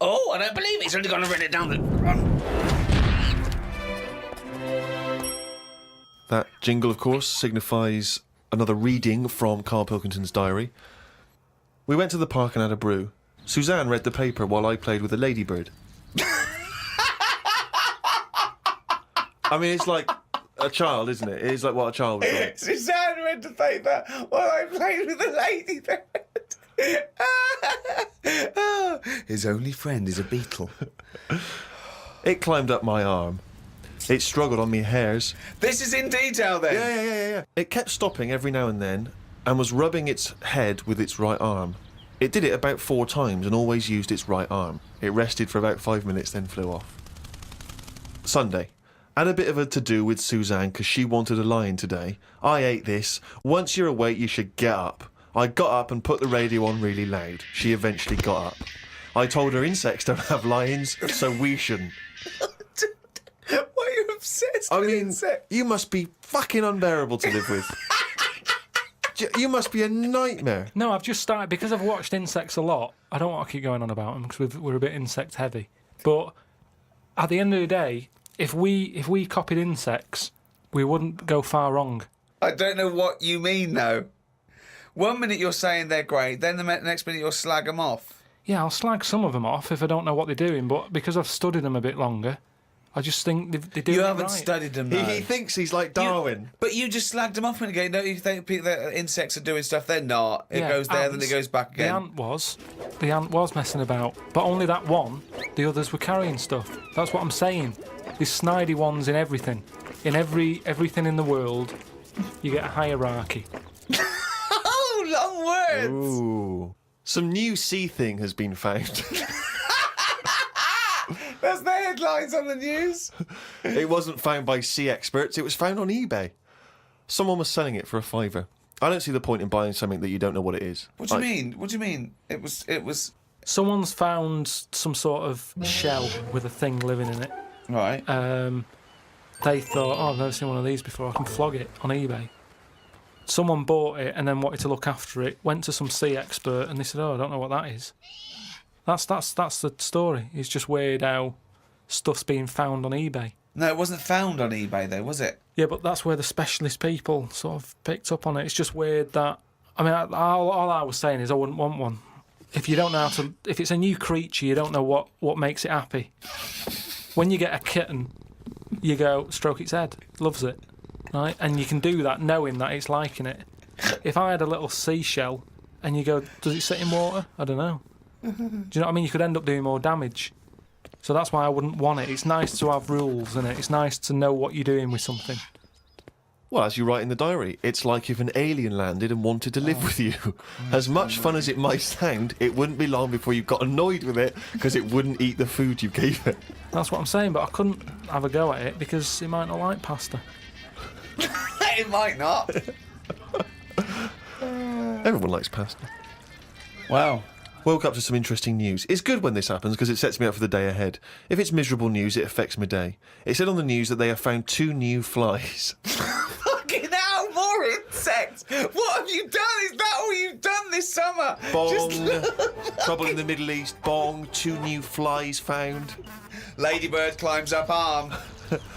Oh, I don't believe it. He's only gone and written it down. That jingle, of course, signifies another reading from Karl Pilkington's diary. We went to the park and had a brew. Suzanne read the paper while I played with a ladybird. I mean, it's like a child, isn't it? It's like what a child would do. Suzanne read the paper while I played with a ladybird. His only friend is a beetle. It climbed up my arm. It struggled on me hairs. This is in detail, then? Yeah. It kept stopping every now and then and was rubbing its head with its right arm. It did it about 4 times and always used its right arm. It rested for about 5 minutes, then flew off. Sunday. Had a bit of a to-do with Suzanne because she wanted a lion today. I ate this. Once you're awake, you should get up. I got up and put the radio on really loud. She eventually got up. I told her insects don't have lions, so we shouldn't. Why are you obsessed with insects? You must be fucking unbearable to live with. You must be a nightmare. No, I've just started, because I've watched insects a lot. I don't want to keep going on about them because we're a bit insect heavy. But at the end of the day, if we copied insects, we wouldn't go far wrong. I don't know what you mean, though. 1 minute you're saying they're great, then the next minute you'll slag them off. Yeah, I'll slag some of them off if I don't know what they're doing, but because I've studied them a bit longer, I just think they do it You haven't right. studied them, though. He thinks he's like Darwin. But you just slagged them off when again. Don't you think that insects are doing stuff? They're not. It goes there, then it goes back again. The ant was messing about, but only that one. The others were carrying stuff. That's what I'm saying. These snidey ones in everything. In everything in the world, you get a hierarchy. Oh, long words! Ooh. Some new sea thing has been found. That's the headlines on the news. It wasn't found by sea experts, it was found on eBay. Someone was selling it for a £5. I don't see the point in buying something that you don't know what it is. What do you mean? What do you mean? It was... Someone's found some sort of shell with a thing living in it. Right. They thought, oh, I've never seen one of these before, I can flog it on eBay. Someone bought it and then wanted to look after it, went to some sea expert and they said, oh, I don't know what that is. That's the story. It's just weird how stuff's being found on eBay. No, it wasn't found on eBay, though, was it? Yeah, but that's where the specialist people sort of picked up on it. It's just weird that... I mean, all I was saying is I wouldn't want one. If you don't know how to... If it's a new creature, you don't know what makes it happy. When you get a kitten, you go, stroke its head, loves it, right? And you can do that knowing that it's liking it. If I had a little seashell and you go, does it sit in water? I don't know. Do you know what I mean? You could end up doing more damage. So that's why I wouldn't want it. It's nice to have rules in it. It's nice to know what you're doing with something. Well, as you write in the diary, it's like if an alien landed and wanted to live with you. As much fun as it might sound, it wouldn't be long before you got annoyed with it because it wouldn't eat the food you gave it. That's what I'm saying, but I couldn't have a go at it because it might not like pasta. It might not. Everyone likes pasta. Wow. Woke up to some interesting news. It's good when this happens because it sets me up for the day ahead. If it's miserable news, it affects my day. It said on the news that they have found 2 new flies. Fucking hell, more insects! What have you done? Is that all you've done this summer? Bong. Trouble in the Middle East. Bong. 2 new flies found. Ladybird climbs up arm.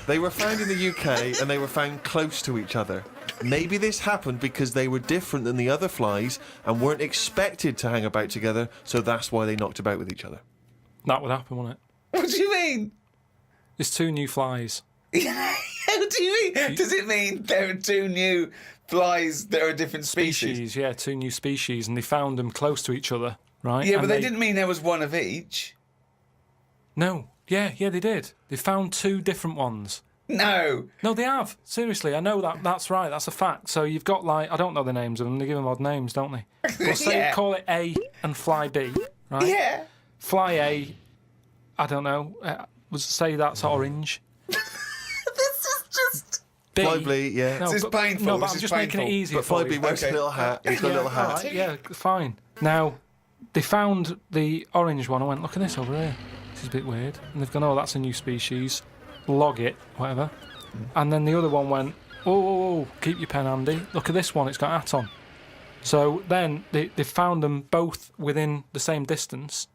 They were found in the UK and they were found close to each other. Maybe this happened because they were different than the other flies and weren't expected to hang about together, so that's why they knocked about with each other. That would happen, wouldn't it? What do you mean? There's 2 new flies. What do you mean? Does it mean there are 2 new flies that are a different species? Yeah, 2 new species, and they found them close to each other, right? Yeah, and but they didn't mean there was one of each. No. Yeah, they did. They found 2 different ones. No, they have. Seriously, I know that. That's right. That's a fact. So you've got, like, I don't know the names of them. They give them odd names, don't they? Well, say Yeah. call it A and Fly B, right? Yeah. Fly A, I don't know. Say that's orange. This is just... B. Fly B, yeah. No, This is painful. No, but This I'm is just making it painful. easier But for Fly B you. wears a little hat. He's got a little hat. All right, yeah, fine. Now, they found the orange one. I went, look at this over here. This is a bit weird. And they've gone, oh, that's a new species. Log it, whatever. And then the other one went, oh, keep your pen handy. Look at this one, it's got a hat on. So then they found them both within the same distance.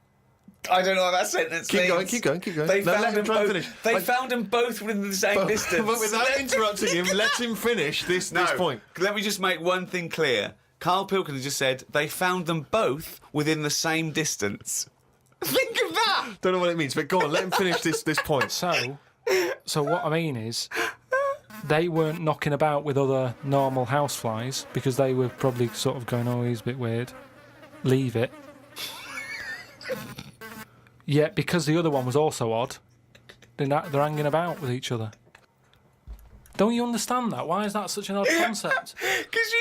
I don't know what that sentence Keep means. going. They No, found let him them try and both. finish. They found them both within the same distance. But without interrupting him, let him finish this point. Let me just make one thing clear. Karl Pilkington just said they found them both within the same distance. Think of that! Don't know what it means, but go on, let him finish this point. So what I mean is, they weren't knocking about with other normal houseflies because they were probably sort of going, oh, he's a bit weird. Leave it. Yet, because the other one was also odd, they're hanging about with each other. Don't you understand that? Why is that such an odd concept? Because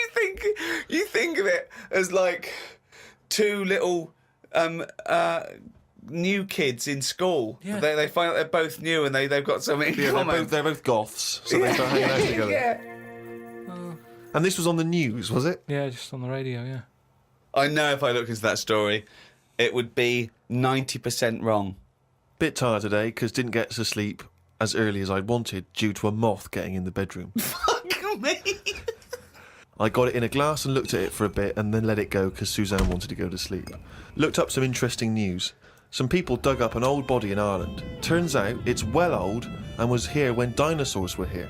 you think of it as like two little new kids in school. Yeah. They find out they're both new and they've got something in common. They're both goths, so they start hanging out together. Yeah. And this was on the news, was it? Yeah, just on the radio, yeah. I know if I looked into that story, it would be 90% wrong. Bit tired today because didn't get to sleep as early as I'd wanted due to a moth getting in the bedroom. Fuck me. I got it in a glass and looked at it for a bit and then let it go because Suzanne wanted to go to sleep. Looked up some interesting news. Some people dug up an old body in Ireland. Turns out it's well old and was here when dinosaurs were here.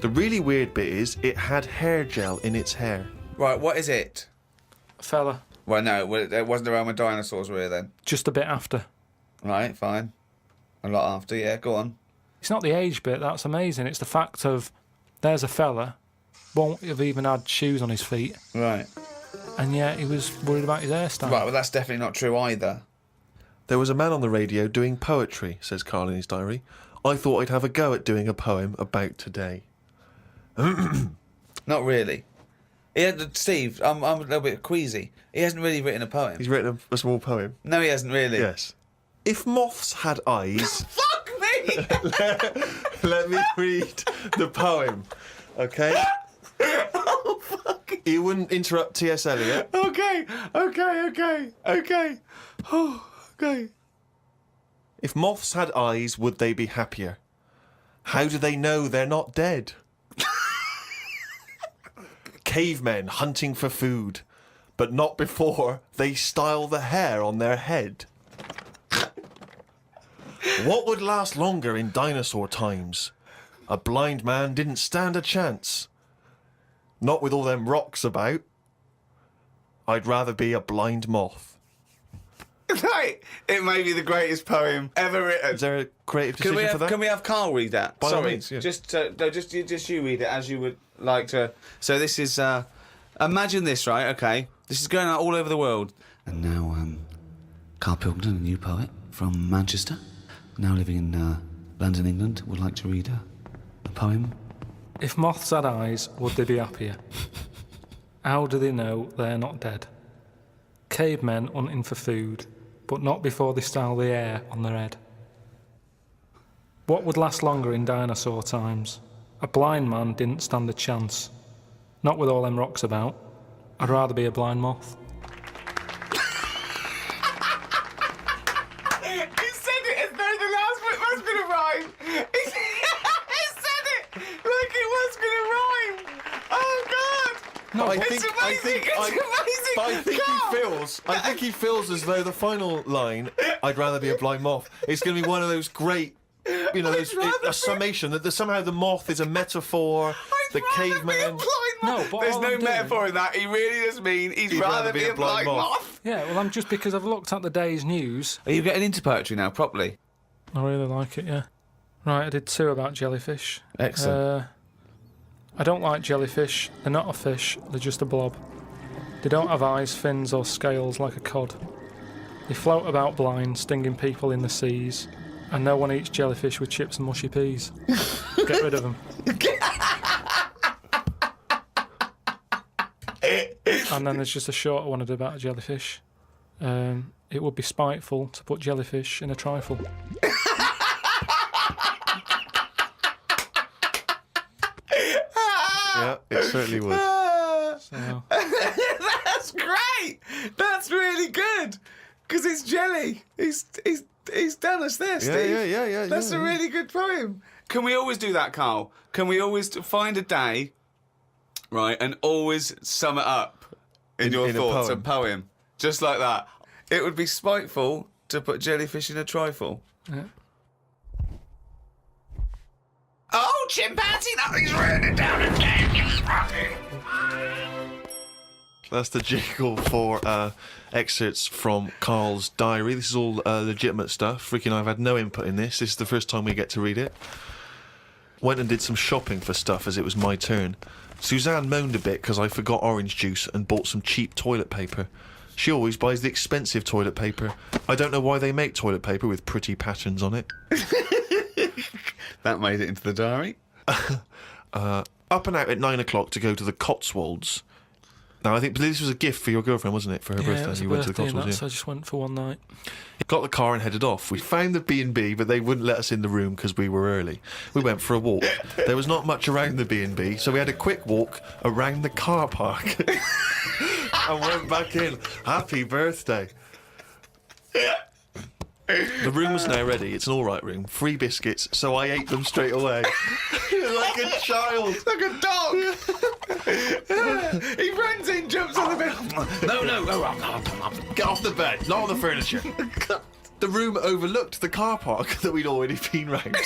The really weird bit is it had hair gel in its hair. Right, what is it? Fella, Well, no, it wasn't around when dinosaurs were here then. just a bit after. Right, fine. A lot after, yeah, go on. It's not the age bit, that's amazing. It's the fact of, there's a fella, won't have even had shoes on his feet, Right. and yet he was worried about his hairstyle. Right, well, that's definitely not true either. There was a man on the radio doing poetry, says Karl in his diary. I thought I'd have a go at doing a poem about today. Not really. Steve, I'm a little bit queasy. He hasn't really written a poem. He's written a small poem. No, he hasn't really. Yes. If moths had eyes... Fuck me! Let me read the poem, okay? Oh, fuck. You wouldn't interrupt T.S. Eliot. Okay. Oh, okay. If moths had eyes, would they be happier? How do they know they're not dead? Cavemen hunting for food, but not before they style the hair on their head. What would last longer in dinosaur times? A blind man didn't stand a chance. Not with all them rocks about. I'd rather be a blind moth. Right. It may be the greatest poem ever written. Is there a creative decision for that? Can we have Karl read that? By all Sorry, means, yeah. just you read it as you would like to. So this is imagine this, right? Okay, this is going out all over the world. And now, Karl Pilkington, a new poet from Manchester, now living in London, England, would like to read a poem. If moths had eyes, would they be happier? How do they know they're not dead? Cavemen hunting for food, but not before they style the hair on their head. What would last longer in dinosaur times? A blind man didn't stand a chance. Not with all them rocks about. I'd rather be a blind moth. He said it as though the last bit was going to rhyme. He said it like it was going to rhyme. Oh God! No, I but- think, It's amazing, it's amazing. But I think he feels as though the final line, I'd rather be a blind moth, is going to be one of those great, you know, a summation that somehow the moth is a metaphor, the caveman. No, but there's all no I'm doing- metaphor in that. He really does mean he'd rather be a blind moth. Yeah, well, I'm just because I've looked at the day's news. Are you getting into poetry now, properly? I really like it, yeah. Right, I did 2 about jellyfish. Excellent. I don't like jellyfish. They're not a fish, they're just a blob. They don't have eyes, fins or scales like a cod. They float about blind, stinging people in the seas. And no one eats jellyfish with chips and mushy peas. Get rid of them. And then there's just a shorter one I did about a jellyfish. It would be spiteful to put jellyfish in a trifle. Yeah, it certainly would. So, That's great. That's really good. Because it's jelly. He's done us there, Steve. Yeah. That's a really good poem. Can we always do that, Karl? Can we always find a day, right, and always sum it up in your in a thoughts, poem. a poem, just like that? It would be spiteful to put jellyfish in a trifle? Yeah. Oh, chimpanzee, nothing's raining down again. That's the jingle for excerpts from Karl's diary. This is all legitimate stuff. Ricky and I have had no input in this. This is the first time we get to read it. Went and did some shopping for stuff as it was my turn. Suzanne moaned a bit because I forgot orange juice and bought some cheap toilet paper. She always buys the expensive toilet paper. I don't know why they make toilet paper with pretty patterns on it. That made it into the diary. Up and out at 9 o'clock to go to the Cotswolds. Now, I think this was a gift for your girlfriend, wasn't it, for her birthday? It was You a went to the birthday and Cotswolds, so I just went for one night. Got the car and headed off. We found the B&B, but they wouldn't let us in the room because we were early. We went for a walk. There was not much around the B&B, so we had a quick walk around the car park and went back in. Happy birthday. The room was now ready. It's an all right room. 3 biscuits, so I ate them straight away. Like a child. Like a dog. He runs in, jumps on the bed. No. Get off the bed, not on the furniture. The room overlooked the car park that we'd already been round.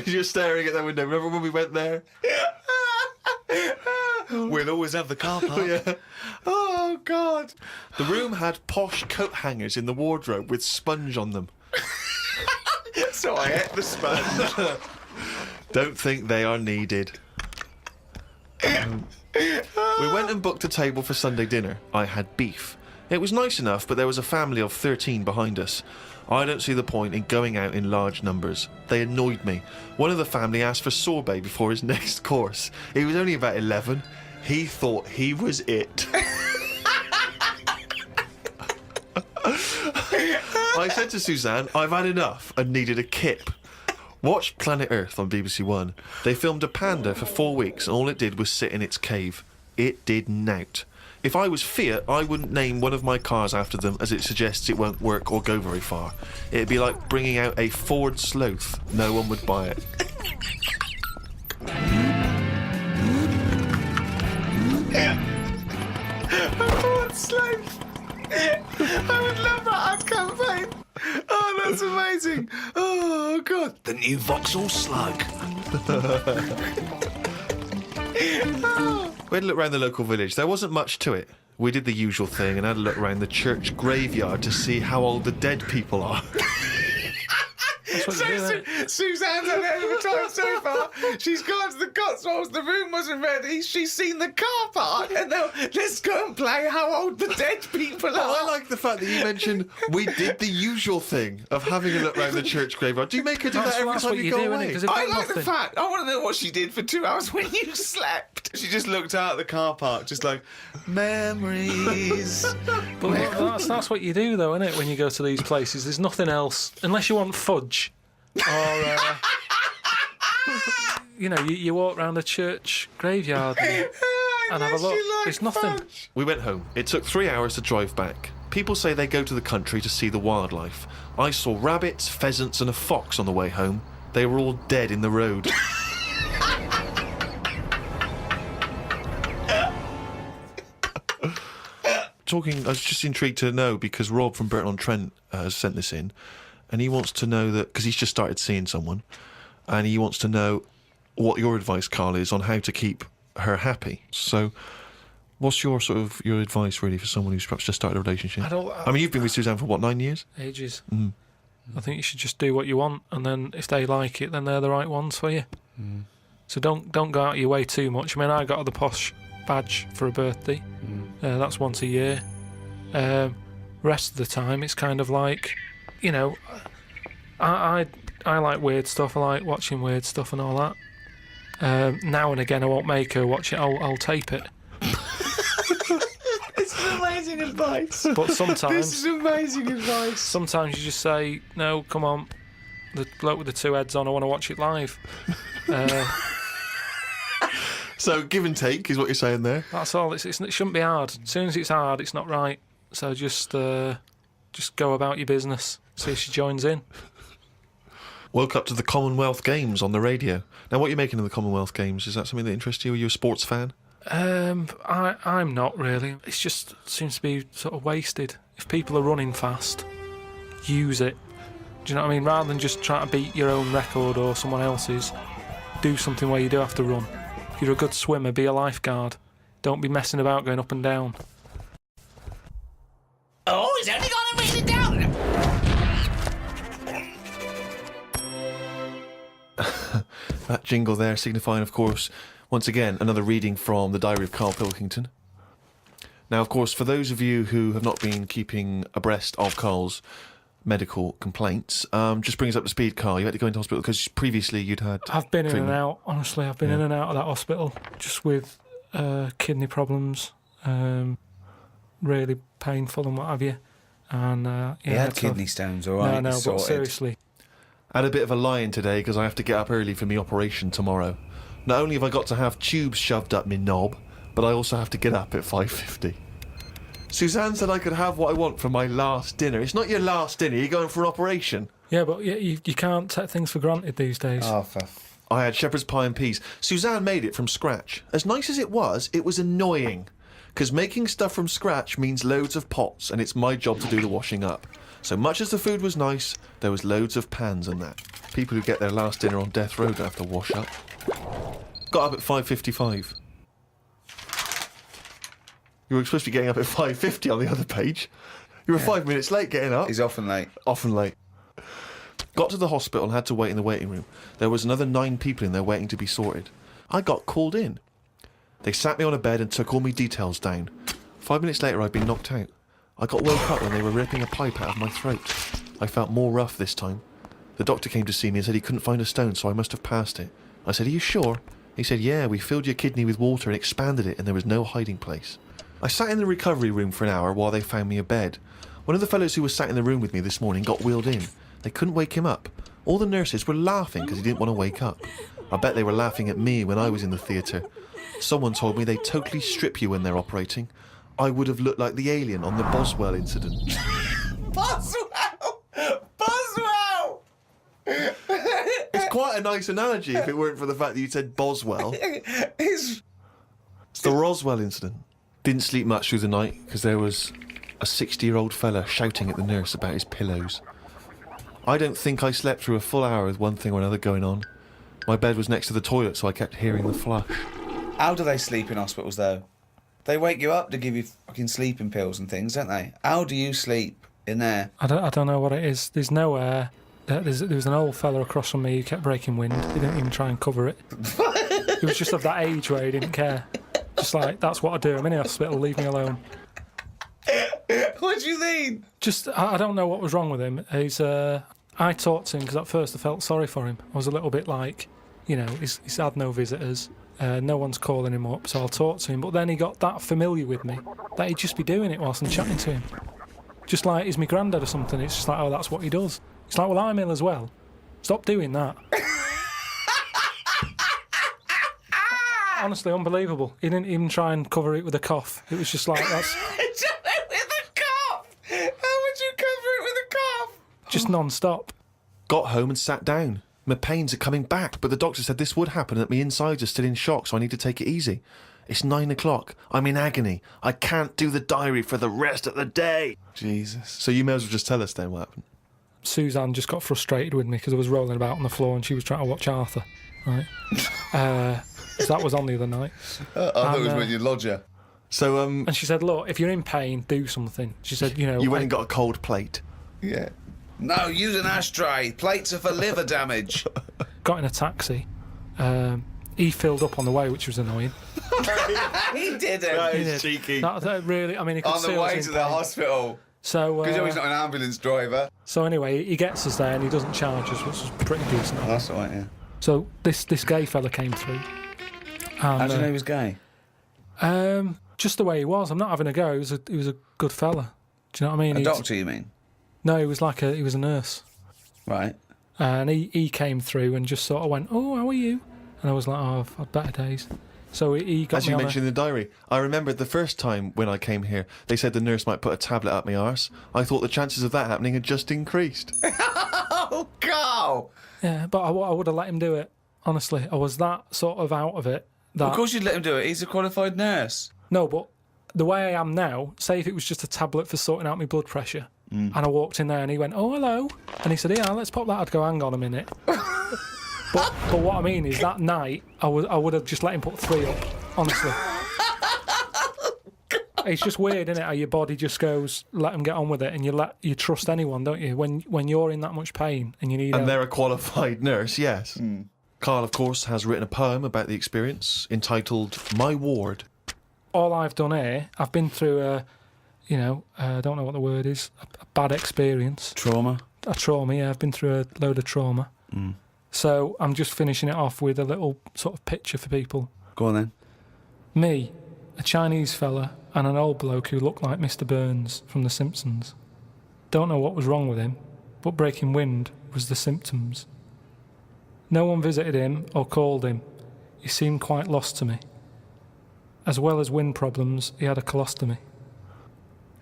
You're staring at that window. Remember when we went there? We'll always have the car park. Yeah. Oh, God. The room had posh coat hangers in the wardrobe with sponge on them. So I ate the sponge. Don't think they are needed. We went and booked a table for Sunday dinner. I had beef. It was nice enough, but there was a family of 13 behind us. I don't see the point in going out in large numbers. They annoyed me. One of the family asked for sorbet before his next course. He was only about 11. He thought he was it. I said to Suzanne, I've had enough and needed a kip. Watched Planet Earth on BBC One. They filmed a panda for 4 weeks and all it did was sit in its cave. It did nout. If I was Fiat, I wouldn't name one of my cars after them as it suggests it won't work or go very far. It'd be like bringing out a Ford Sloth. No one would buy it. Ford Sloth. I would love that ad campaign. Oh, that's amazing. Oh, God. The new Vauxhall Slug. We had a look around the local village. There wasn't much to it. We did the usual thing and had a look around the church graveyard to see how old the dead people are. That's what you do, isn't it? Suzanne's had it over time so far. She's gone to the Cotswolds. The room wasn't ready. She's seen the car park. And now let's go and play how old the dead people are. Oh, I like the fact that you mentioned we did the usual thing of having a look around the church graveyard. Do you make her do that every That's time what you you go do, away? innit? 'Cause it I meant like the nothing. fact. I want to know what she did for 2 hours when you slept. She just looked out at the car park, just like, memories. But that's what you do, though, isn't it? When you go to these places, there's nothing else unless you want fudge, or you walk around a church graveyard and have a look. It's nothing. We went home. It took 3 hours to drive back. People say they go to the country to see the wildlife. I saw rabbits, pheasants and a fox on the way home. They were all dead in the road. I was just intrigued to know because Rob from Burton-on-Trent has sent this in, and he wants to know that because he's just started seeing someone, and he wants to know what your advice, Karl, is on how to keep her happy. So, what's your advice really for someone who's perhaps just started a relationship? I mean, you've been with Suzanne for what, 9 years? Ages. I think you should just do what you want, and then if they like it, then they're the right ones for you. So don't go out of your way too much. I mean, I got the posh badge for a birthday. That's once a year. Rest of the time, it's kind of like, I like weird stuff. I like watching weird stuff and all that. Now and again, I won't make her watch it. I'll tape it. This is amazing advice. But sometimes, This is amazing advice. sometimes you just say, no, come on, the bloke with the 2 heads on, I want to watch it live. So give and take is what you're saying there. That's all. It shouldn't be hard. As soon as it's hard, it's not right. So just go about your business. See if she joins in. Woke up to the Commonwealth Games on the radio. Now, what are you making of the Commonwealth Games? Is that something that interests you? Are you a sports fan? I'm not really. It just seems to be sort of wasted. If people are running fast, use it. Do you know what I mean? Rather than just trying to beat your own record or someone else's, do something where you do have to run. If you're a good swimmer, be a lifeguard. Don't be messing about going up and down. Oh, he's only gonna read it down. That jingle there signifying, of course, once again, another reading from the Diary of Karl Pilkington. Now, of course, for those of you who have not been keeping abreast of Karl's medical complaints, just bring us up to speed, Karl. You had to go into hospital because previously you'd had I've been in treatment. and out, honestly. I've been in and out of that hospital just with kidney problems, really painful and what have you. And He had kidney stones, all right? No, but sorted. seriously. I had a bit of a lie-in today because I have to get up early for my operation tomorrow. Not only have I got to have tubes shoved up my knob, but I also have to get up at 5:50. Suzanne said I could have what I want for my last dinner. It's not your last dinner, you're going for an operation. Yeah, but you can't take things for granted these days. Oh, for I had shepherd's pie and peas. Suzanne made it from scratch. As nice as it was annoying. Because making stuff from scratch means loads of pots, and it's my job to do the washing up. So much as the food was nice, there was loads of pans and that. People who get their last dinner on death row don't have to wash up. Got up at 5:55. You were supposed to be getting up at 5:50 on the other page. You were 5 minutes late getting up. He's often late. Often late. Got to the hospital and had to wait in the waiting room. There was another 9 people in there waiting to be sorted. I got called in. They sat me on a bed and took all my details down. 5 minutes later, I'd been knocked out. I got woke up when they were ripping a pipe out of my throat. I felt more rough this time. The doctor came to see me and said he couldn't find a stone, so I must have passed it. I said, "Are you sure?" He said, "Yeah, we filled your kidney with water and expanded it, and there was no hiding place." I sat in the recovery room for an hour while they found me a bed. One of the fellows who was sat in the room with me this morning got wheeled in. They couldn't wake him up. All the nurses were laughing because he didn't want to wake up. I bet they were laughing at me when I was in the theatre. Someone told me they totally strip you when they're operating. I would have looked like the alien on the Boswell incident. Boswell! Boswell! It's quite a nice analogy if it weren't for the fact that you said Boswell. It's It's the Roswell incident. Didn't sleep much through the night because there was a 60-year-old fella shouting at the nurse about his pillows. I don't think I slept through a full hour with one thing or another going on. My bed was next to the toilet, so I kept hearing the flush. How do they sleep in hospitals, though? They wake you up to give you fucking sleeping pills and things, don't they? How do you sleep in there? I don't know what it is. There's no air. There was an old fella across from me who kept breaking wind. He didn't even try and cover it. He was just of that age where he didn't care. Just like, that's what I do. I'm in a hospital, leave me alone. what do you mean? Just, I don't know what was wrong with him. I talked to him because at first I felt sorry for him. I was a little bit like, you know, he's had no visitors. No one's calling him up, so I'll talk to him. But then he got that familiar with me that he'd just be doing it whilst I'm chatting to him. Just like he's my granddad or something. It's just like, oh, that's what he does. It's like, well, I'm ill as well. Stop doing that. Honestly, unbelievable. He didn't even try and cover it with a cough. It was just like, that's With a cough! How would you cover it with a cough? just non-stop. Got home and sat down. My pains are coming back, but the doctor said this would happen and that my insides are still in shock, so I need to take it easy. It's 9 o'clock. I'm in agony. I can't do the diary for the rest of the day. Jesus. So you may as well just tell us then what happened. Suzanne just got frustrated with me because I was rolling about on the floor and she was trying to watch Arthur. Right? So that was on the other night. I thought it was And, with your lodger. So, And she said, look, if you're in pain, do something. She said, you know... you went and got a cold plate. Yeah. No, use an ashtray. Plates are for liver damage. got in a taxi. He filled up on the way, which was annoying. He didn't. That He is did. cheeky. That really, I mean, he could On see the I was way in to the pain. hospital. So, Because he's not an ambulance driver. so anyway, he gets us there and he doesn't charge us, which was pretty decent. Oh, that's all right, yeah. So this gay fella came through. How And, do you know he was gay? just the way he was. I'm not having a go. He was a good fella. Do you know what I mean? A He'd- doctor, you mean? No, he was a nurse. Right. And he came through and just sort of went, "Oh, how are you?" And I was like, "Oh, I've had better days." So he got As me you on mentioned in the diary, I remembered the first time when I came here, they said the nurse might put a tablet up my arse. I thought the chances of that happening had just increased. Oh, Carl! Yeah, but I would have let him do it. Honestly, I was that sort of out of it that... Of course you'd let him do it. He's a qualified nurse. No, but the way I am now, say if it was just a tablet for sorting out my blood pressure, and I walked in there and he went, "Oh, hello," and he said, "Yeah, let's pop that." I'd go, "Hang on a minute." but what I mean is that night, I would have just let him put 3 up, honestly. It's just weird, isn't it, how your body just goes, let them get on with it, and you trust anyone, don't you? When you're in that much pain and you need... And they're a qualified nurse, yes. Carl, of course, has written a poem about the experience entitled My Ward. All I've done here, I've been through I don't know what the word is, a bad experience. Trauma. A trauma, yeah. I've been through a load of trauma. So I'm just finishing it off with a little sort of picture for people. Go on then. Me, a Chinese fella, and an old bloke who looked like Mr. Burns from The Simpsons. Don't know what was wrong with him, but breaking wind was the symptoms. No one visited him or called him. He seemed quite lost to me. As well as wind problems, he had a colostomy.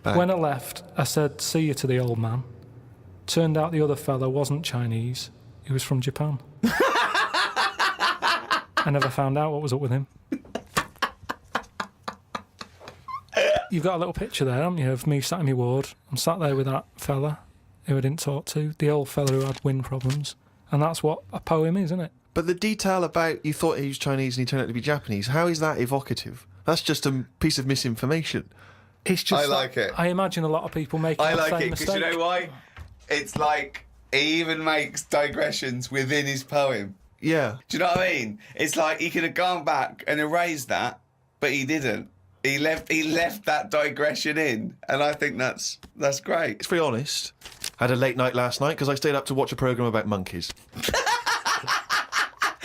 Back. When I left, I said, "See you" to the old man. Turned out the other fella wasn't Chinese. He was from Japan. I never found out what was up with him. You've got a little picture there, haven't you, of me sat in my ward. I'm sat there with that fella who I didn't talk to, the old fella who had wind problems. And that's what a poem is, isn't it? But the detail about you thought he was Chinese and he turned out to be Japanese, how is that evocative? That's just a piece of misinformation. It's just I like it. I imagine a lot of people making I the like same it because mistake. you know why? It's like he even makes digressions within his poem. Yeah. Do you know what I mean? It's like he could have gone back and erased that, but he didn't. He left that digression in, and I think that's great. It's very honest. I had a late night last night because I stayed up to watch a programme about monkeys.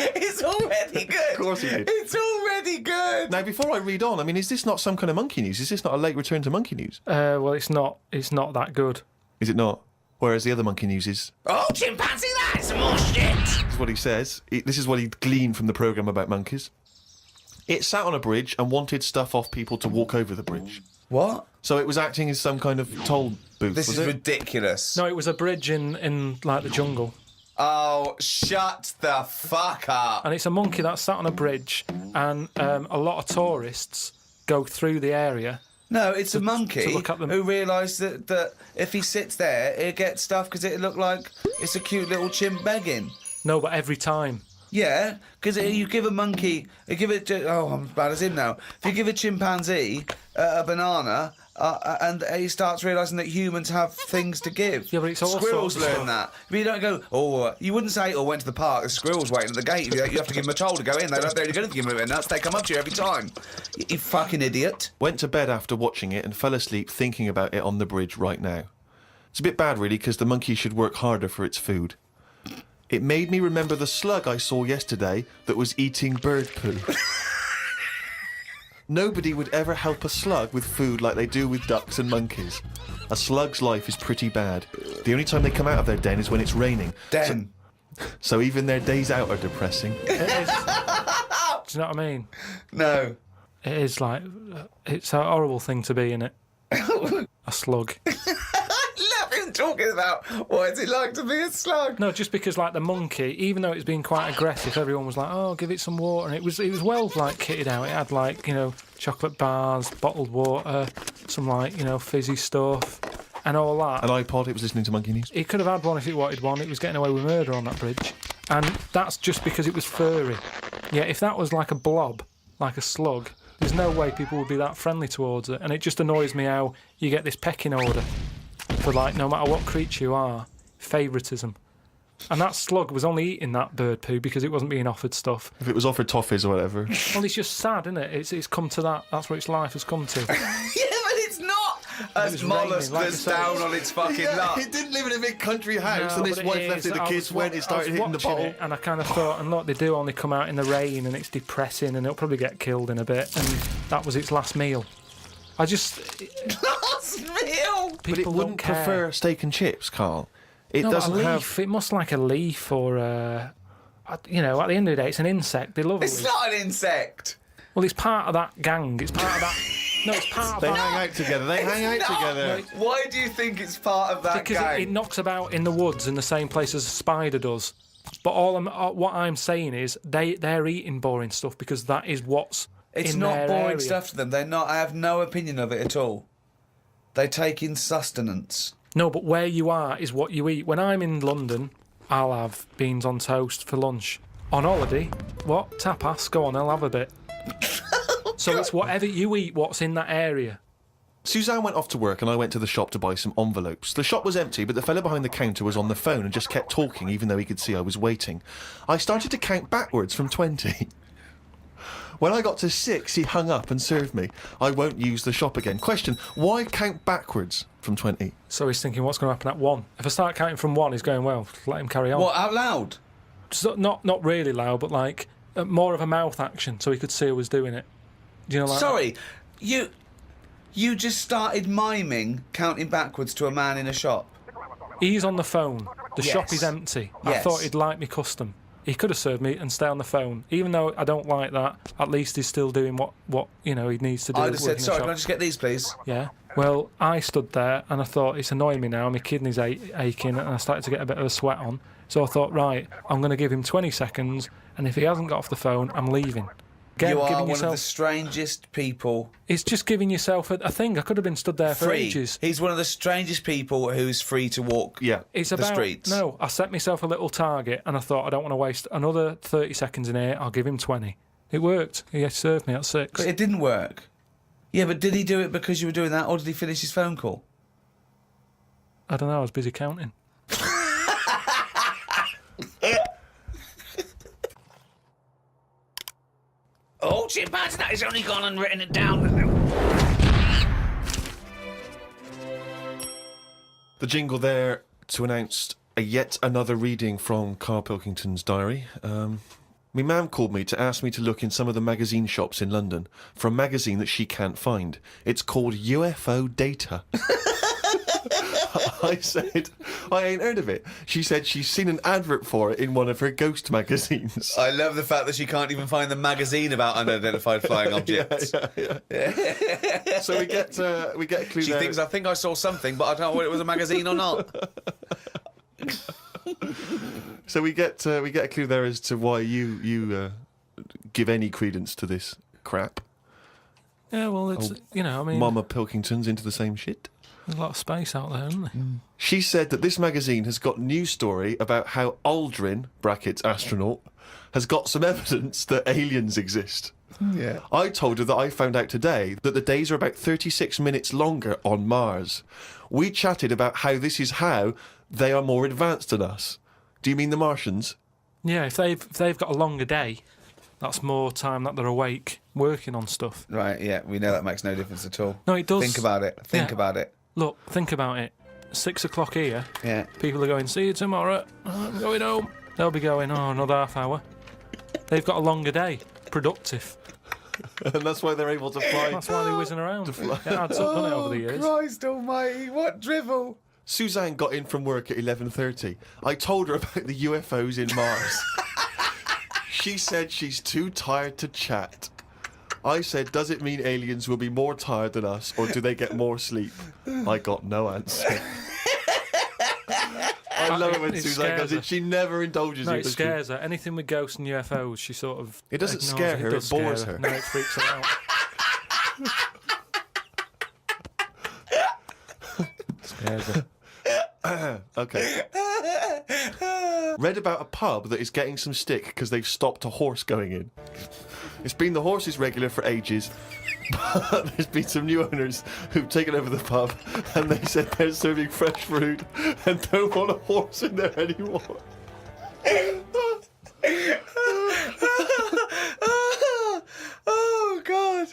It's already good. Of course he did. It's already good. Now, before I read on, I mean, is this not some kind of monkey news? Is this not a late return to monkey news? Well, it's not that good. Is it not? Whereas the other monkey news is... Oh, chimpanzee, that's some more shit. This is what he says. This is what he gleaned from the programme about monkeys. It sat on a bridge and wanted stuff off people to walk over the bridge. What? So it was acting as some kind of toll booth, This was is it? ridiculous. No, it was a bridge in like the jungle. Oh, shut the fuck up. And it's a monkey that sat on a bridge, and a lot of tourists go through the area. No, it's a monkey to look at them. who realised that if he sits there, he'll get stuff because it look like it's a cute little chimp begging. No, but every time. Yeah, because you give a monkey, I'm as bad as him now. If you give a chimpanzee a banana, and he starts realising that humans have things to give. Yeah, but it's all squirrels sorts of learn stuff. that. But you don't go, you wouldn't say, went to the park, the squirrel's waiting at the gate. You have to give them a toll to go in. They're only good if you give them nuts. They come up to you every time. You fucking idiot. Went to bed after watching it and fell asleep thinking about it on the bridge right now. It's a bit bad, really, because the monkey should work harder for its food. It made me remember the slug I saw yesterday that was eating bird poo. Nobody would ever help a slug with food like they do with ducks and monkeys. A slug's life is pretty bad. The only time they come out of their den is when it's raining. Den. So even their days out are depressing. It is. Do you know what I mean? No. It is like, it's a horrible thing to be, innit? A slug. Love him talking about what is it like to be a slug. No, just because like the monkey, even though it's been quite aggressive, everyone was like, "Oh, give it some water," and it was well like kitted out. It had like chocolate bars, bottled water, some like fizzy stuff, and all that. An iPod, it was listening to Monkey News. He could have had one if he wanted one. It was getting away with murder on that bridge, and that's just because it was furry. Yeah, if that was like a blob, like a slug, there's no way people would be that friendly towards it. And it just annoys me how you get this pecking order for like no matter what creature you are, favouritism. And that slug was only eating that bird poo because it wasn't being offered stuff. If it was offered toffees or whatever. Well, it's just sad, isn't it? It's come to that. That's what its life has come to. Yeah, but it's not a was mollusk raining, like that's I said. down on its fucking luck. It didn't live in a big country house, No, and his but it wife is. left it. The I kids was went, it started hitting the watching bottle. it, and I kind of thought, and look, they do only come out in the rain, and it's depressing, and it'll probably get killed in a bit. And that was its last meal. I just Last meal. But people it wouldn't don't care. prefer steak and chips, Carl. It No, doesn't a leaf. have. It must like a leaf or at the end of the day, it's an insect. They love a It's leaf. not an insect. Well, it's part of that gang. It's part of that. No, it's part of They that. hang out together. They hang out Not. together. Why do you think it's part of that Because game? it knocks about in the woods in the same place as a spider does. But what I'm saying is they're eating boring stuff because that is what's It's in not their boring area. stuff to them. They're not. I have no opinion of it at all. They take in sustenance. No, but where you are is what you eat. When I'm in London, I'll have beans on toast for lunch. On holiday, what? Tapas? Go on, I'll have a bit. So it's whatever you eat, what's in that area. Suzanne went off to work and I went to the shop to buy some envelopes. The shop was empty, but the fella behind the counter was on the phone and just kept talking even though he could see I was waiting. I started to count backwards from 20. When I got to 6, he hung up and served me. I won't use the shop again. Question, why count backwards from 20? So he's thinking, what's going to happen at 1? If I start counting from 1, he's going, well, let him carry on. What, out loud? So, not really loud, but like more of a mouth action so he could see who was doing it. Do you know, like Sorry, you just started miming counting backwards to a man in a shop. He's on the phone. The Yes. shop is empty. I Yes. thought he'd like me custom. He could have served me and stay on the phone. Even though I don't like that, at least he's still doing what he needs to do. I'd have said, working in a sorry, shop." can I just get these, please? Yeah. Well, I stood there and I thought, it's annoying me now. My kidneys aching and I started to get a bit of a sweat on. So I thought, right, I'm going to give him 20 seconds and if he hasn't got off the phone, I'm leaving. You are Giving one of yourself, the strangest people. It's just giving yourself a thing. I could have been stood there for Free. ages. He's one of the strangest people who's free to walk Yeah. It's the about streets. No, I set myself a little target and I thought I don't want to waste another 30 seconds in here. I'll give him 20. It worked. He served me at 6. But it didn't work. Yeah, but did he do it because you were doing that, or did he finish his phone call? I don't know. I was busy counting. Oh, chimpanzee, that has only gone and written it down. The jingle there to announce yet another reading from Karl Pilkington's diary. My mum called me to ask me to look in some of the magazine shops in London for a magazine that she can't find. It's called UFO Data. I said, I ain't heard of it. She said she's seen an advert for it in one of her ghost magazines. I love the fact that she can't even find the magazine about unidentified flying objects. Yeah. So we get a clue She there. thinks, I think I saw something, but I don't know whether it was a magazine or not. So we get a clue there as to why you give any credence to this crap. Yeah, well, it's, I mean, Mama Pilkington's into the same shit. there's a lot of space out there, isn't there? She said that this magazine has got news story about how Aldrin, brackets astronaut, has got some evidence that aliens exist. Yeah. I told her that I found out today that the days are about 36 minutes longer on Mars. We chatted about how this is how they are more advanced than us. Do you mean the Martians? Yeah, if they've got a longer day, that's more time that they're awake working on stuff. Right, yeah, we know that makes no difference at all. No, it does. Think about it. Think Yeah. about it. Look, think about it. 6 o'clock here. Yeah. People are going, see you tomorrow. I'm going home. They'll be going, oh, another half hour. They've got a longer day. Productive. And that's why they're able to fly. That's why they're whizzing around. It adds up, doesn't it, over the years? Christ almighty, what drivel. Suzanne got in from work at 11:30. I told her about the UFOs in Mars. She said she's too tired to chat. I said, does it mean aliens will be more tired than us, or do they get more sleep? I got no answer. I love it when It Suzanne scares goes in. her. She never indulges No, you. it does she? scares her. Anything with ghosts and UFOs, she sort of... It doesn't ignores scare her, does it bores scare her. No, it freaks her out. Scares her. Okay. Read about a pub that is getting some stick because they've stopped a horse going in. It's been the horse's regular for ages, but there's been some new owners who've taken over the pub and they said they're serving fresh fruit and don't want a horse in there anymore. Oh, God.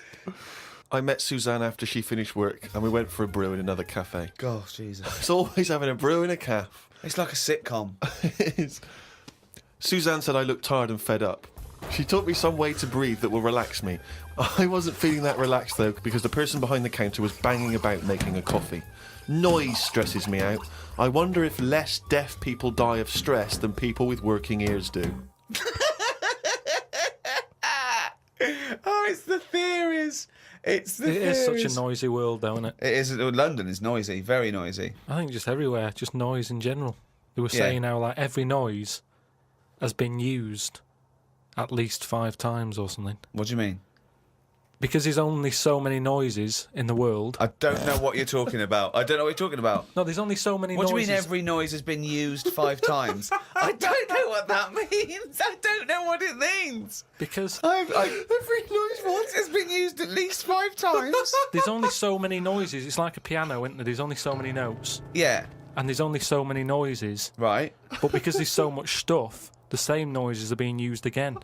I met Suzanne after she finished work and we went for a brew in another cafe. Gosh, Jesus. It's always having a brew in a calf. It's like a sitcom. It is. Suzanne said I looked tired and fed up. She taught me some way to breathe that will relax me. I wasn't feeling that relaxed though because the person behind the counter was banging about making a coffee. Noise stresses me out. I wonder if less deaf people die of stress than people with working ears do. Oh, it's the theories. It's the It theories. is such a noisy world, though, isn't it? It is. London is noisy, very noisy. I think just everywhere, just noise in general. They were Yeah. saying how, like, every noise has been used at least 5 times or something. What do you mean? Because there's only so many noises in the world. I don't know what you're talking about. I don't know what you're talking about. No, there's only so many What noises. do you mean every noise has been used 5 times? I don't know what that means. I don't know what it means. Because Every noise once has been used at least 5 times. there's only so many noises. It's like a piano, isn't there? There's only so many notes. Yeah, And there's only so many noises. right. But because there's so much stuff, the same noises are being used again.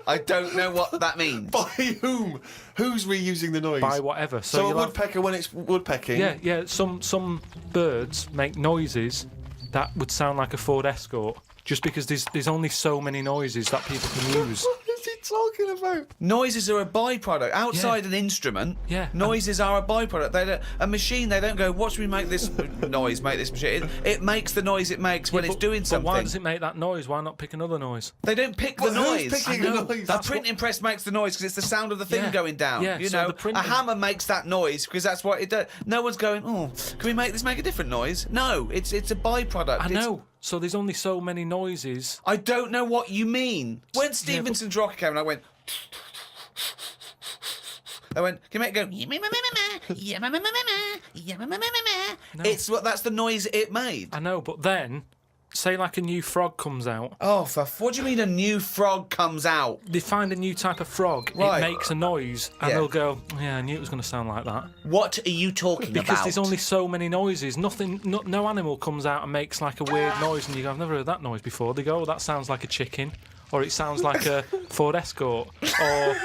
I don't know what that means. By whom? Who's reusing the noise? By whatever. So a you'll have- woodpecker when it's woodpecking. Yeah. Some birds make noises that would sound like a Ford Escort, just because there's only so many noises that people can use. What is he talking about? Noises are a byproduct. Outside an instrument, Yeah. noises are a byproduct. A machine, they don't go, watch me make this noise, make this machine. It makes the noise it makes when it's doing But something. why does it make that noise? Why not pick another noise? They don't pick the Well, noise. who's picking I know. the noise? A printing press makes the noise because it's the sound of the thing Yeah. going down. Yeah, You so know, the printing- a hammer makes that noise because that's what it does. No one's going, oh, can we make this make a different noise? No, it's a byproduct. I It's- know. So there's only so many noises. I don't know what you mean. When Stevenson's rocket came, and I went. I went. Can you make it go? That's the noise it made. I know, but then, say like a new frog comes out. Oh, what do you mean a new frog comes out? They find a new type of frog. Right. It makes a noise, and Yeah. they'll go, "Yeah, I knew it was going to sound like that." What are you talking Because about? there's only so many noises. No animal comes out and makes like a weird noise, and you go, "I've never heard that noise before." They go, "Oh, that sounds like a chicken," or "It sounds like a Ford Escort," or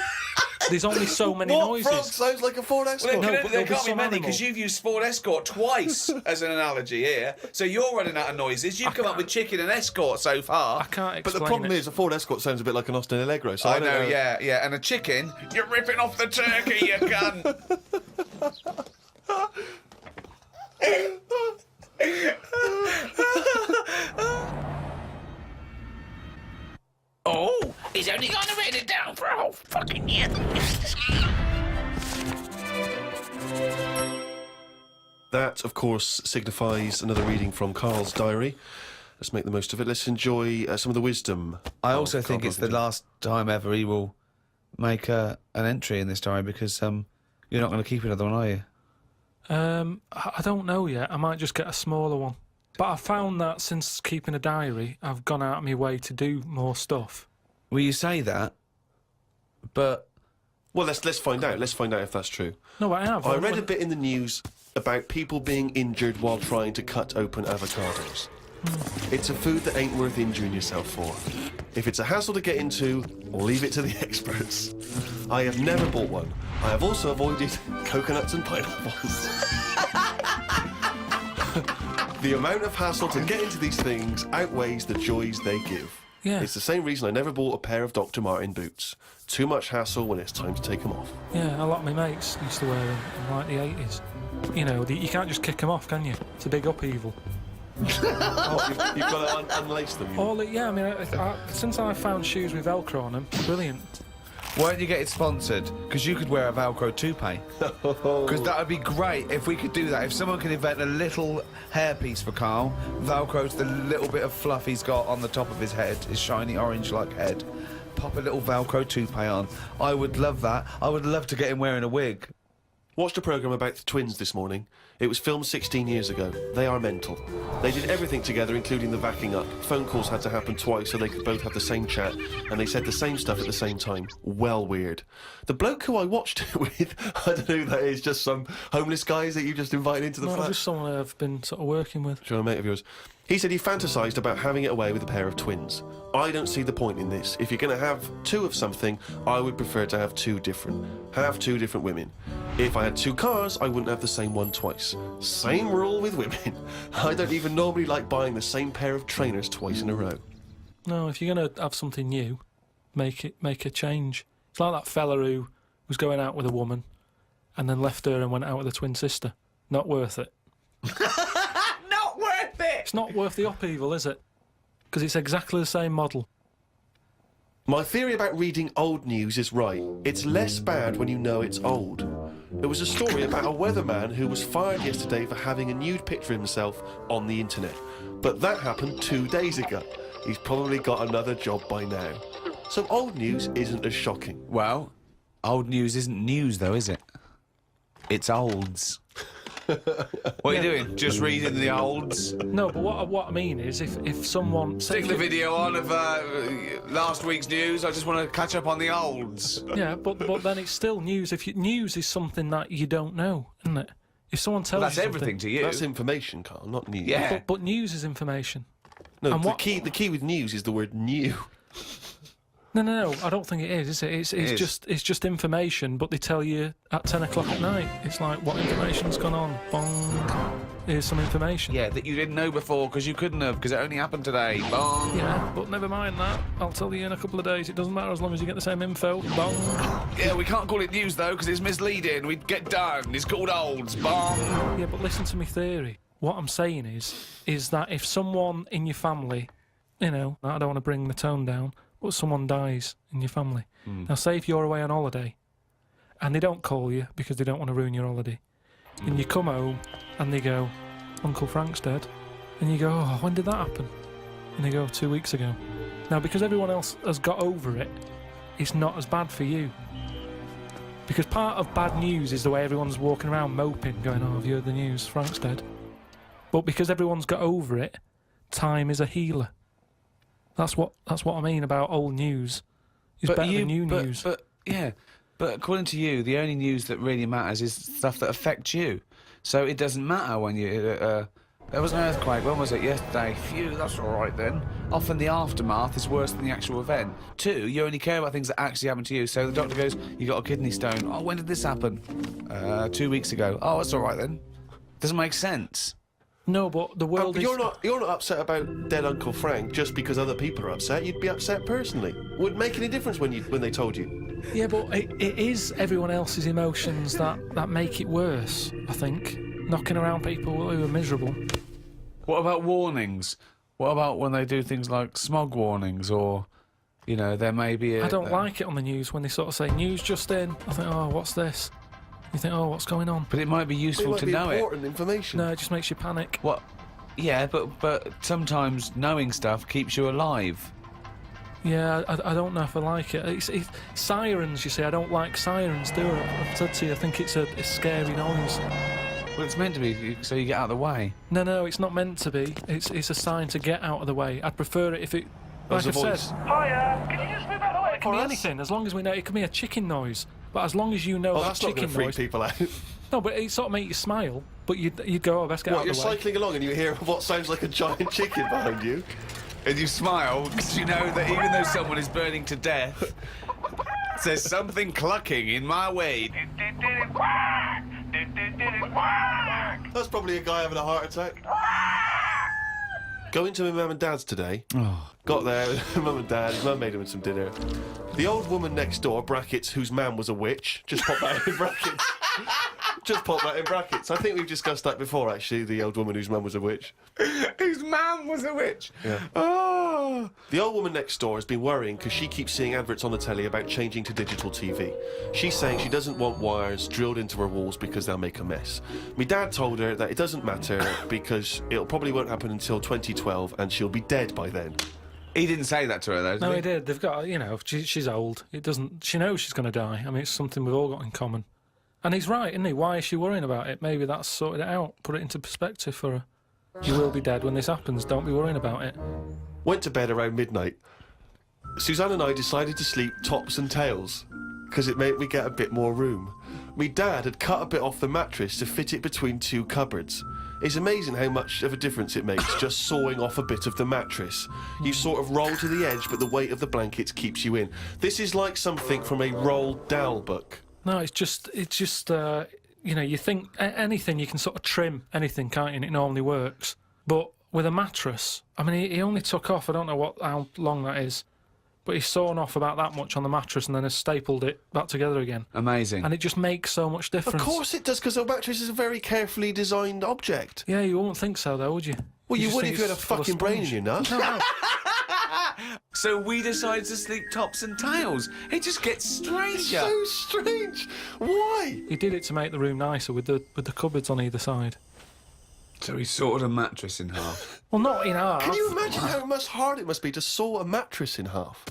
there's only so many What noises. frog sounds like a Ford Escort? Well, No, there but there'll be can't be some many animal. because you've used Ford Escort twice as an analogy here. So you're running out of noises. You've come up with chicken and Escort so I far. can't explain But the problem it. is, a Ford Escort sounds a bit like an Austin Allegro. So I don't know, yeah. And a chicken, you're ripping off the turkey, you cunt. Oh, he's only gonna write it down for a whole fucking year. That, of course, signifies another reading from Karl's diary. Let's make the most of it. Let's enjoy some of the wisdom. I of also Karl think it's the Pilkington. last time ever he will make an entry in this diary because you're not going to keep another one, are you? I don't know yet. I might just get a smaller one. But I found that since keeping a diary, I've gone out of my way to do more stuff. Well, you say that, but Well, let's find out. Let's find out if that's true. No, I have. I read a bit in the news about people being injured while trying to cut open avocados. It's a food that ain't worth injuring yourself for. If it's a hassle to get into, leave it to the experts. I have never bought one. I have also avoided coconuts and pineapples. The amount of hassle to get into these things outweighs the joys they give. Yeah. It's the same reason I never bought a pair of Dr. Martin boots. Too much hassle when it's time to take them off. Yeah, a lot of my mates used to wear them in like the 80s. You know, you can't just kick them off, can you? It's a big upheaval. Oh, you've got to unlace them. Yeah, I mean, since I found shoes with Velcro on them, brilliant. why don't you get it sponsored? Because you could wear a Velcro toupee. Because that would be great if we could do that. If someone could invent a little hairpiece for Karl, Velcro's the little bit of fluff he's got on the top of his head, his shiny orange-like head. Pop a little Velcro toupee on. I would love that. I would love to get him wearing a wig. Watched a programme about the twins this morning. It was filmed 16 years ago. They are mental. They did everything together, including the backing up. Phone calls had to happen twice so they could both have the same chat, and they said the same stuff at the same time. Well weird. The bloke who I watched it with, I don't know who that is, just some homeless guys that you just invited into the No, flat? just someone I've been sort of working with. Sure, a mate of yours. He said he fantasised about having it away with a pair of twins. I don't see the point in this. If you're going to have two of something, I would prefer to have two different. Have two different women. If I had two cars, I wouldn't have the same one twice. Same rule with women. I don't even normally like buying the same pair of trainers twice in a row. No, if you're going to have something new, make a change. It's like that fella who was going out with a woman and then left her and went out with a twin sister. Not worth it. Not worth it! It's not worth the upheaval, is it? Because it's exactly the same model. My theory about reading old news is right. It's less bad when you know it's old. There was a story about a weatherman who was fired yesterday for having a nude picture of himself on the internet. But that happened 2 days ago. he's probably got another job by now. So old news isn't as shocking. Well, old news isn't news, though, is it? It's olds. What are you doing? Just reading the olds? No, but what I mean is, if someone Stick the video on of last week's news. I just want to catch up on the olds. yeah, but then it's still news. News is something that you don't know, isn't it? If someone tells That's you everything to you. That's information, Carl, not news. Yeah. but news is information. No, And the what- key with news is the word new. No, I don't think it is it? It's just information, but they tell you at 10 o'clock at night. It's like, what information's gone on? Bong. Here's some information. Yeah, that you didn't know before because you couldn't have, because it only happened today. Bong. Yeah, but never mind that. I'll tell you in a couple of days. It doesn't matter as long as you get the same info. Bong. Yeah, we can't call it news though because it's misleading. We'd get done. It's called olds. Bong. Yeah, but listen to me theory. What I'm saying is that if someone in your family, you know, I don't want to bring the tone down, but someone dies in your family. Now, say if you're away on holiday and they don't call you because they don't want to ruin your holiday, and you come home and they go, Uncle Frank's dead, and you go, oh, when did that happen? And they go, 2 weeks ago. Now, because everyone else has got over it, it's not as bad for you. Because part of bad news is the way everyone's walking around moping, going, oh, have you heard the news? Frank's dead. But because everyone's got over it, time is a healer. That's what I mean about old news. It's better than new news. But according to you, the only news that really matters is stuff that affects you. So it doesn't matter when you... there was an earthquake. When was it? Yesterday. Phew, that's all right then. Often the aftermath is worse than the actual event. 2, you only care about things that actually happen to you. So the doctor goes, you got a kidney stone. Oh, when did this happen? 2 weeks ago. Oh, that's all right then. Doesn't make sense. No, but the world is... You're not upset about dead Uncle Frank just because other people are upset. You'd be upset personally. Would it make any difference when they told you? Yeah, but it is everyone else's emotions that make it worse, I think. Knocking around people who are miserable. What about warnings? What about when they do things like smog warnings or, you know, there may be a... I don't like it on the news when they sort of say, news just in. I think, oh, what's this? You think, oh, what's going on? But it might be useful to know it. Important information. No, it just makes you panic. What? Yeah, but sometimes knowing stuff keeps you alive. Yeah, I don't know if I like it. It's sirens, you see. I don't like sirens, do I? I've said to you, I think it's a scary noise. Well, it's meant to be so you get out of the way. No, it's not meant to be. It's a sign to get out of the way. I'd prefer it if it... Like I've said... Hiya, can you just move out of the way? It can be anything, as long as we know. It can be a chicken noise. But as long as you know that That's not chicken going to freak noise... people out. No, but it sort of make you smile. But you'd go, oh, best get out You're of the way. cycling along and you hear what sounds like a giant chicken behind you. And you smile because you know that even though someone is burning to death, there's something clucking in my way. That's probably a guy having a heart attack. Going to my mum and dad's today. Got there, mum and dad, his mum made him some dinner. The old woman next door, brackets, whose man was a witch, just pop that in brackets. Just pop that in brackets. I think we've discussed that before, actually, the old woman whose mum was a witch. Whose man was a witch? Yeah. Oh. The old woman next door has been worrying because she keeps seeing adverts on the telly about changing to digital TV. She's saying she doesn't want wires drilled into her walls because they'll make a mess. My dad told her that it doesn't matter because it probably won't happen until 2012 and she'll be dead by then. He didn't say that to her, though, did No, he? he did. They've got, you know, she's old. It doesn't. She knows she's going to die. I mean, it's something we've all got in common. And he's right, isn't he? Why is she worrying about it? Maybe that's sorted it out. Put it into perspective for her. You will be dead when this happens. Don't be worrying about it. Went to bed around midnight. Suzanne and I decided to sleep tops and tails because it made me get a bit more room. Me dad had cut a bit off the mattress to fit it between 2 cupboards. It's amazing how much of a difference it makes just sawing off a bit of the mattress. You sort of roll to the edge, but the weight of the blankets keeps you in. This is like something from a Roald Dahl book. No, it's just you know, you think anything, you can sort of trim anything, can't you? And it normally works. But with a mattress, I mean, he only took off, I don't know how long that is, but he's sawn off about that much on the mattress and then has stapled it back together again. Amazing. And it just makes so much difference. Of course it does, because a mattress is a very carefully designed object. Yeah, you wouldn't think so, though, would you? Well, you just would think if you had a it's full of fucking brain in sponge. your nut. No. So we decided to sleep tops and tails. It just gets stranger. So strange. Why? He did it to make the room nicer with the cupboards on either side. So he sorted a mattress in half. Well, not in half. Can you imagine how much hard it must be to saw a mattress in half?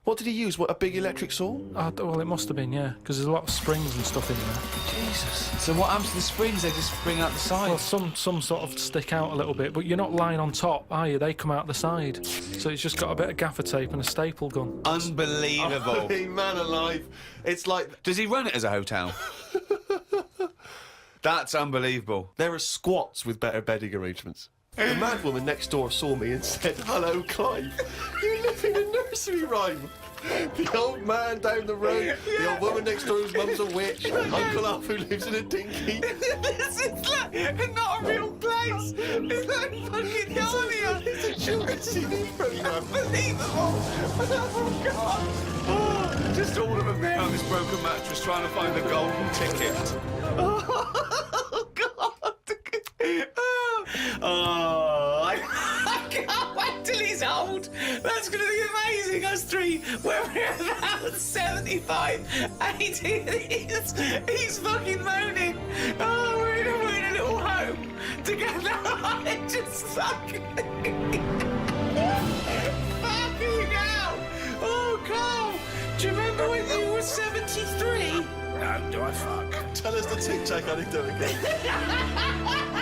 What did he use? What, a big electric saw? Well, it must have been, yeah, because there's a lot of springs and stuff in there. Jesus. So what happens to the springs? They just spring out the Well, sides? some sort of stick out a little bit, but you're not lying on top, are you? They come out the side. So it's just got a bit of gaffer tape and a staple gun. Unbelievable. Hey, man alive. It's like... Does he run it as a hotel? That's unbelievable. There are squats with better bedding arrangements. The mad woman next door saw me and said, "Hello, Clive. You live in a nursery rhyme." The old man down the road, the old woman next door whose mum's a witch, Uncle Alf who lives in a dinghy. This is like not a real place. It's like fucking Narnia. It's a children's TV programme. Unbelievable. Oh, God. Oh, just all of them there. On this broken mattress trying to find the golden ticket. Oh, God. Oh, I can't wait till he's old. That's going to be amazing. Us three, when we're about 75, 80, he's fucking moaning. Oh, we're in a little home together. I just fucking... fucking hell. Oh, Carl, do you remember when you were 73? No, do I fuck? Tell us the tic-tac anecdote again.